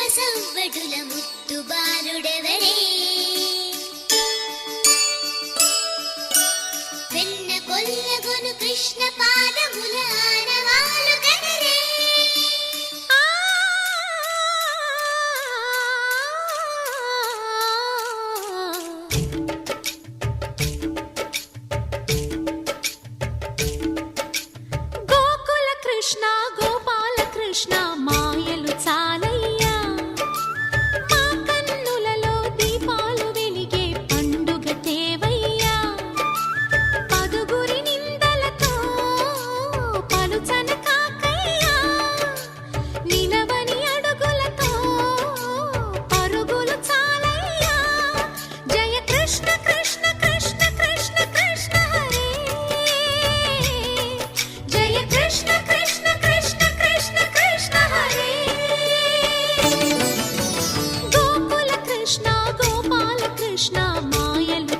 సవ్వడుల ముత్తు బాలుడెవరే వెన్న కొల్లగొను కృష్ణ పాదముల ఆనవాలు గనరే గోకుల కృష్ణ గోపాల కృష్ణ మాయలు చాలయ్యా మా కన్నులలో దీపాలు వెలిగే పండుగ తేవయ్యా పదుగురి నిందలతో పలుచన కాకయ్యా నిలవని అడుగులతో పరుగులు చాలయ్యా జయ కృష్ణ కృష్ణ కృష్ణ కృష్ణ కృష్ణ హరే జయ కృష్ణ కృష్ణ కృష్ణ కృష్ణ కృష్ణ హరే గోకుల కృష్ణ గోపాల కృష్ణ మాయలు